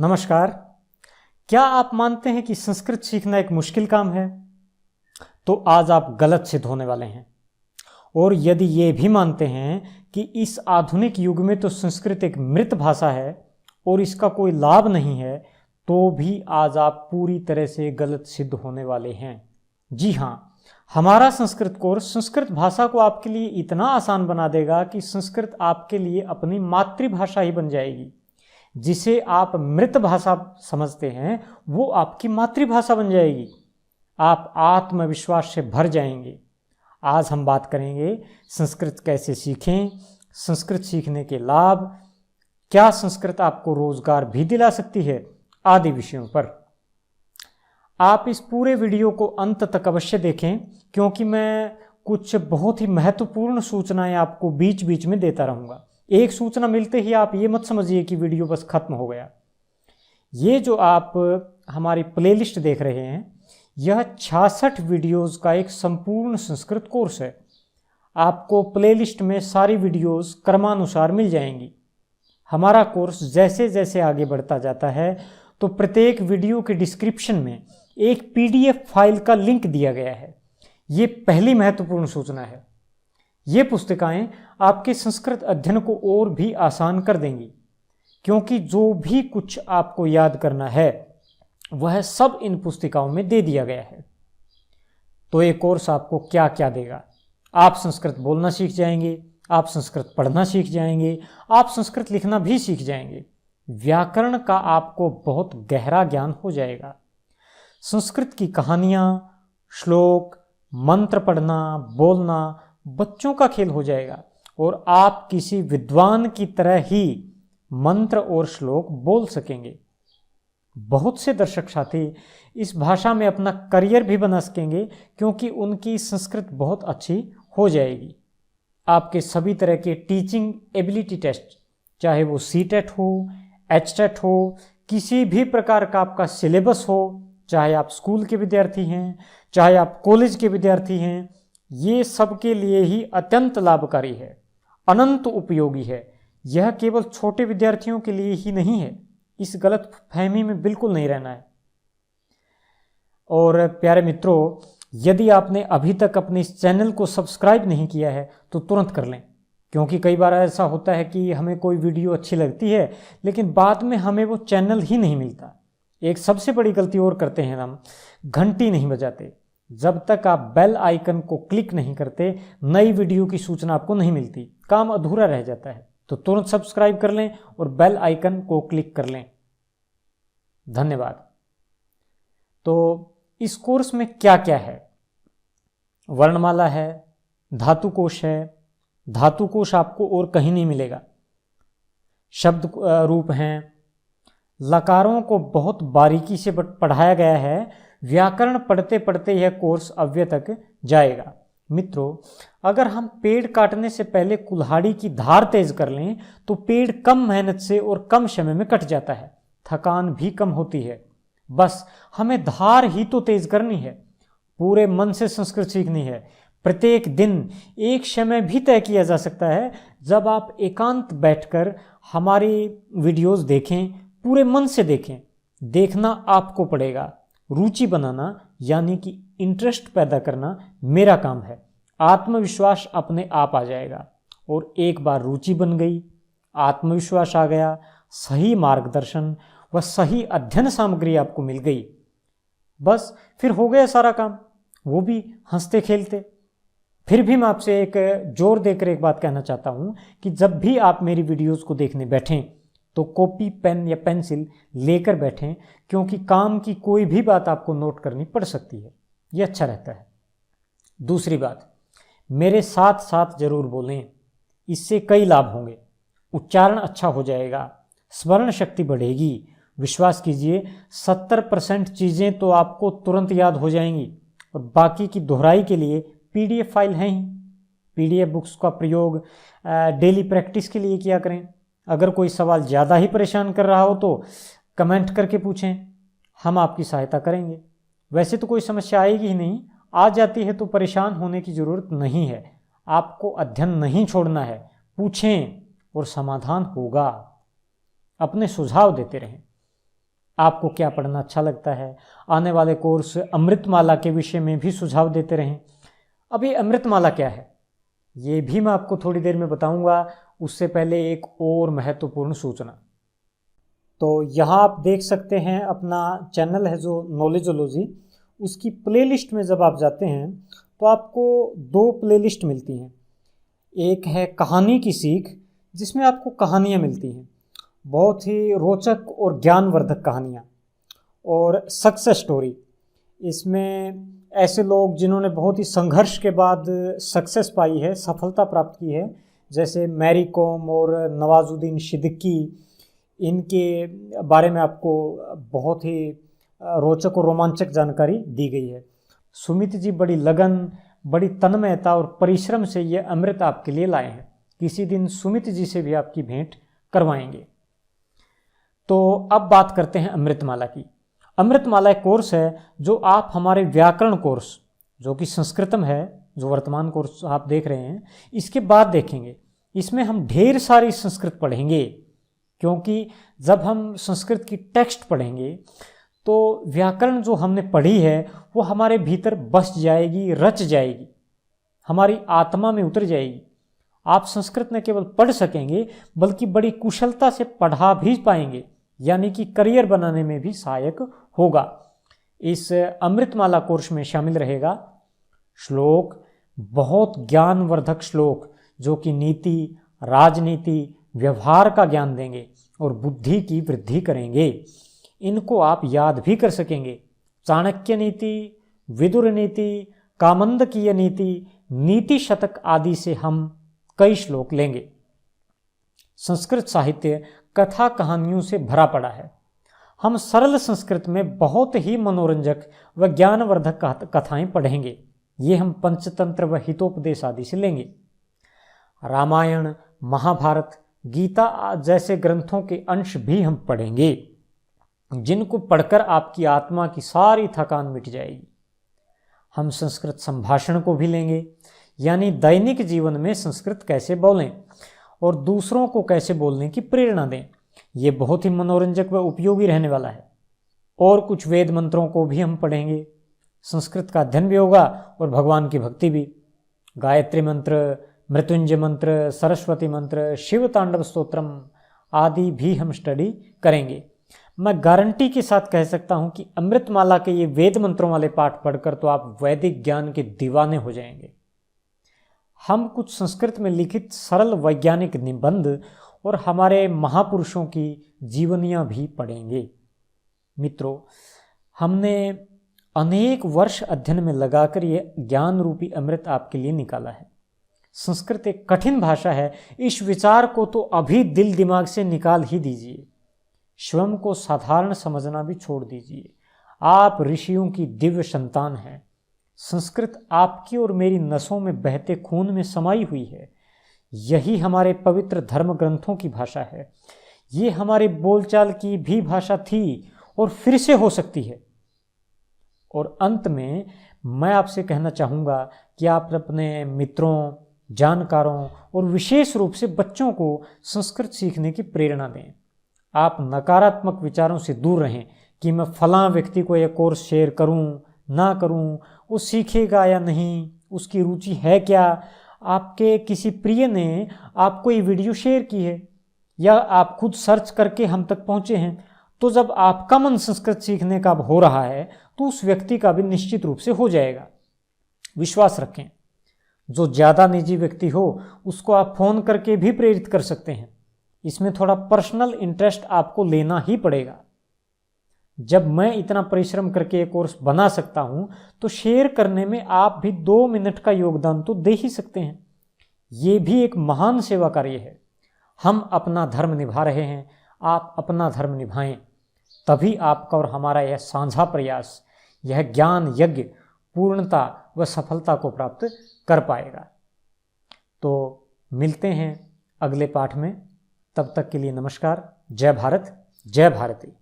नमस्कार। क्या आप मानते हैं कि संस्कृत सीखना एक मुश्किल काम है? तो आज आप गलत सिद्ध होने वाले हैं। और यदि ये भी मानते हैं कि इस आधुनिक युग में तो संस्कृत एक मृत भाषा है और इसका कोई लाभ नहीं है, तो भी आज आप पूरी तरह से गलत सिद्ध होने वाले हैं। जी हाँ, हमारा संस्कृत कोर्स संस्कृत भाषा को आपके लिए इतना आसान बना देगा कि संस्कृत आपके लिए अपनी मातृभाषा ही बन जाएगी। जिसे आप मृत भाषा समझते हैं वो आपकी मातृभाषा बन जाएगी। आप आत्मविश्वास से भर जाएंगे। आज हम बात करेंगे संस्कृत कैसे सीखें, संस्कृत सीखने के लाभ, क्या संस्कृत आपको रोजगार भी दिला सकती है, आदि विषयों पर। आप इस पूरे वीडियो को अंत तक अवश्य देखें, क्योंकि मैं कुछ बहुत ही महत्वपूर्ण सूचनाएं आपको बीच बीच में देता रहूँगा। एक सूचना मिलते ही आप ये मत समझिए कि वीडियो बस खत्म हो गया। ये जो आप हमारी प्लेलिस्ट देख रहे हैं, यह 66 वीडियोस का एक संपूर्ण संस्कृत कोर्स है। आपको प्लेलिस्ट में सारी वीडियोस क्रमानुसार मिल जाएंगी। हमारा कोर्स जैसे जैसे आगे बढ़ता जाता है तो प्रत्येक वीडियो के डिस्क्रिप्शन में एक PDF फाइल का लिंक दिया गया है। ये पहली महत्वपूर्ण सूचना है। ये पुस्तिकाएं आपके संस्कृत अध्ययन को और भी आसान कर देंगी, क्योंकि जो भी कुछ आपको याद करना है वह सब इन पुस्तिकाओं में दे दिया गया है। तो ये कोर्स आपको क्या क्या देगा? आप संस्कृत बोलना सीख जाएंगे, आप संस्कृत पढ़ना सीख जाएंगे, आप संस्कृत लिखना भी सीख जाएंगे। व्याकरण का आपको बहुत गहरा ज्ञान हो जाएगा। संस्कृत की कहानियाँ, श्लोक, मंत्र पढ़ना, बोलना बच्चों का खेल हो जाएगा और आप किसी विद्वान की तरह ही मंत्र और श्लोक बोल सकेंगे। बहुत से दर्शक साथी इस भाषा में अपना करियर भी बना सकेंगे, क्योंकि उनकी संस्कृत बहुत अच्छी हो जाएगी। आपके सभी तरह के टीचिंग एबिलिटी टेस्ट, चाहे वो CTET हो, HTET हो, किसी भी प्रकार का आपका सिलेबस हो, चाहे आप स्कूल के विद्यार्थी हैं, चाहे आप कॉलेज के विद्यार्थी हैं, ये सबके लिए ही अत्यंत लाभकारी है, अनंत उपयोगी है। यह केवल छोटे विद्यार्थियों के लिए ही नहीं है। इस गलत फहमी में बिल्कुल नहीं रहना है। और प्यारे मित्रों, यदि आपने अभी तक अपने इस चैनल को सब्सक्राइब नहीं किया है तो तुरंत कर लें, क्योंकि कई बार ऐसा होता है कि हमें कोई वीडियो अच्छी लगती है लेकिन बाद में हमें वो चैनल ही नहीं मिलता। एक सबसे बड़ी गलती और करते हैं हम, घंटी नहीं बजाते। जब तक आप बेल आइकन को क्लिक नहीं करते, नई वीडियो की सूचना आपको नहीं मिलती, काम अधूरा रह जाता है। तो तुरंत सब्सक्राइब कर लें और बेल आइकन को क्लिक कर लें। धन्यवाद। तो इस कोर्स में क्या क्या है? वर्णमाला है, धातुकोश है। धातुकोश आपको और कहीं नहीं मिलेगा। शब्द रूप हैं, लकारों को बहुत बारीकी से पढ़ाया गया है। व्याकरण पढ़ते पढ़ते यह कोर्स अव्यय तक जाएगा। मित्रों, अगर हम पेड़ काटने से पहले कुल्हाड़ी की धार तेज कर लें तो पेड़ कम मेहनत से और कम समय में कट जाता है, थकान भी कम होती है। बस हमें धार ही तो तेज करनी है। पूरे मन से संस्कृत सीखनी है। प्रत्येक दिन एक समय भी तय किया जा सकता है जब आप एकांत बैठकर हमारी वीडियोस देखें, पूरे मन से देखें। देखना आपको पड़ेगा। रुचि बनाना यानी कि इंटरेस्ट पैदा करना मेरा काम है। आत्मविश्वास अपने आप आ जाएगा। और एक बार रुचि बन गई, आत्मविश्वास आ गया, सही मार्गदर्शन व सही अध्ययन सामग्री आपको मिल गई, बस फिर हो गया सारा काम, वो भी हंसते खेलते। फिर भी मैं आपसे एक जोर देकर एक बात कहना चाहता हूँ कि जब भी आप मेरी वीडियोज़ को देखने बैठें तो कॉपी, पेन या पेंसिल लेकर बैठें, क्योंकि काम की कोई भी बात आपको नोट करनी पड़ सकती है। यह अच्छा रहता है। दूसरी बात, मेरे साथ साथ जरूर बोलें। इससे कई लाभ होंगे। उच्चारण अच्छा हो जाएगा, स्मरण शक्ति बढ़ेगी। विश्वास कीजिए, 70% चीज़ें तो आपको तुरंत याद हो जाएंगी और बाकी की दोहराई के लिए PDF फाइल है ही। PDF बुक्स का प्रयोग डेली प्रैक्टिस के लिए किया करें। अगर कोई सवाल ज़्यादा ही परेशान कर रहा हो तो कमेंट करके पूछें, हम आपकी सहायता करेंगे। वैसे तो कोई समस्या आएगी ही नहीं, आ जाती है तो परेशान होने की ज़रूरत नहीं है। आपको अध्ययन नहीं छोड़ना है, पूछें और समाधान होगा। अपने सुझाव देते रहें। आपको क्या पढ़ना अच्छा लगता है। आने वाले कोर्स अमृतमाला के विषय में भी सुझाव देते रहें। अब ये अमृतमाला क्या है ये भी मैं आपको थोड़ी देर में बताऊंगा। उससे पहले एक और महत्वपूर्ण सूचना। तो यहाँ आप देख सकते हैं अपना चैनल है जो नॉलेजोलॉजी, उसकी प्लेलिस्ट में जब आप जाते हैं तो आपको 2 प्लेलिस्ट मिलती हैं। एक है कहानी की सीख, जिसमें आपको कहानियाँ मिलती हैं, बहुत ही रोचक और ज्ञानवर्धक कहानियाँ, और सक्सेस स्टोरी। इसमें ऐसे लोग जिन्होंने बहुत ही संघर्ष के बाद सक्सेस पाई है, सफलता प्राप्त की है, जैसे मैरी कॉम और नवाजुद्दीन सिद्दीकी, इनके बारे में आपको बहुत ही रोचक और रोमांचक जानकारी दी गई है। सुमित जी बड़ी लगन, बड़ी तन्मयता और परिश्रम से ये अमृत आपके लिए लाए हैं। किसी दिन सुमित जी से भी आपकी भेंट करवाएंगे। तो अब बात करते हैं अमृतमाला की। अमृतमाला एक कोर्स है जो आप हमारे व्याकरण कोर्स, जो कि संस्कृतम है, जो वर्तमान कोर्स आप देख रहे हैं, इसके बाद देखेंगे। इसमें हम ढेर सारी संस्कृत पढ़ेंगे, क्योंकि जब हम संस्कृत की टेक्स्ट पढ़ेंगे तो व्याकरण जो हमने पढ़ी है वो हमारे भीतर बस जाएगी, रच जाएगी, हमारी आत्मा में उतर जाएगी। आप संस्कृत न केवल पढ़ सकेंगे बल्कि बड़ी कुशलता से पढ़ा भी पाएंगे, यानी कि करियर बनाने में भी सहायक होगा। इस अमृतमाला कोर्स में शामिल रहेगा श्लोक, बहुत ज्ञानवर्धक श्लोक, जो कि नीति, राजनीति, व्यवहार का ज्ञान देंगे और बुद्धि की वृद्धि करेंगे। इनको आप याद भी कर सकेंगे। चाणक्य नीति, विदुर नीति, कामंदकीय नीति, नीति शतक आदि से हम कई श्लोक लेंगे। संस्कृत साहित्य कथा कहानियों से भरा पड़ा है। हम सरल संस्कृत में बहुत ही मनोरंजक व ज्ञानवर्धक कथाएं पढ़ेंगे। ये हम पंचतंत्र व हितोपदेश आदि से लेंगे। रामायण, महाभारत, गीता जैसे ग्रंथों के अंश भी हम पढ़ेंगे, जिनको पढ़कर आपकी आत्मा की सारी थकान मिट जाएगी। हम संस्कृत संभाषण को भी लेंगे, यानी दैनिक जीवन में संस्कृत कैसे बोलें और दूसरों को कैसे बोलने की प्रेरणा दें। ये बहुत ही मनोरंजक व उपयोगी रहने वाला है। और कुछ वेद मंत्रों को भी हम पढ़ेंगे। संस्कृत का अध्ययन भी होगा और भगवान की भक्ति भी। गायत्री मंत्र, मृत्युंजय मंत्र, सरस्वती मंत्र, शिव तांडव स्तोत्रम आदि भी हम स्टडी करेंगे। मैं गारंटी के साथ कह सकता हूं कि अमृतमाला के ये वेद मंत्रों वाले पाठ पढ़कर तो आप वैदिक ज्ञान के दीवाने हो जाएंगे। हम कुछ संस्कृत में लिखित सरल वैज्ञानिक निबंध और हमारे महापुरुषों की जीवनियां भी पढ़ेंगे। मित्रों, हमने अनेक वर्ष अध्ययन में लगाकर ये ज्ञान रूपी अमृत आपके लिए निकाला है। संस्कृत एक कठिन भाषा है, इस विचार को तो अभी दिल दिमाग से निकाल ही दीजिए। स्वयं को साधारण समझना भी छोड़ दीजिए। आप ऋषियों की दिव्य संतान हैं। संस्कृत आपकी और मेरी नसों में बहते खून में समाई हुई है। यही हमारे पवित्र धर्म ग्रंथों की भाषा है। ये हमारे बोलचाल की भी भाषा थी और फिर से हो सकती है। और अंत में मैं आपसे कहना चाहूँगा कि आप अपने मित्रों, जानकारों और विशेष रूप से बच्चों को संस्कृत सीखने की प्रेरणा दें। आप नकारात्मक विचारों से दूर रहें कि मैं फलां व्यक्ति को यह कोर्स शेयर करूं, ना करूं, वो सीखेगा या नहीं, उसकी रुचि है क्या। आपके किसी प्रिय ने आपको ये वीडियो शेयर की है या आप खुद सर्च करके हम तक पहुंचे हैं, तो जब आपका मन संस्कृत सीखने का हो रहा है तो उस व्यक्ति का भी निश्चित रूप से हो जाएगा। विश्वास रखें। जो ज़्यादा निजी व्यक्ति हो उसको आप फ़ोन करके भी प्रेरित कर सकते हैं। इसमें थोड़ा पर्सनल इंटरेस्ट आपको लेना ही पड़ेगा। जब मैं इतना परिश्रम करके ये कोर्स बना सकता हूं तो शेयर करने में आप भी 2 मिनट का योगदान तो दे ही सकते हैं। ये भी एक महान सेवा कार्य है। हम अपना धर्म निभा रहे हैं, आप अपना धर्म निभाएं। तभी आपका और हमारा यह साझा प्रयास, यह ज्ञान यज्ञ पूर्णता व सफलता को प्राप्त कर पाएगा। तो मिलते हैं अगले पाठ में। तब तक के लिए नमस्कार। जय भारत, जय भारती।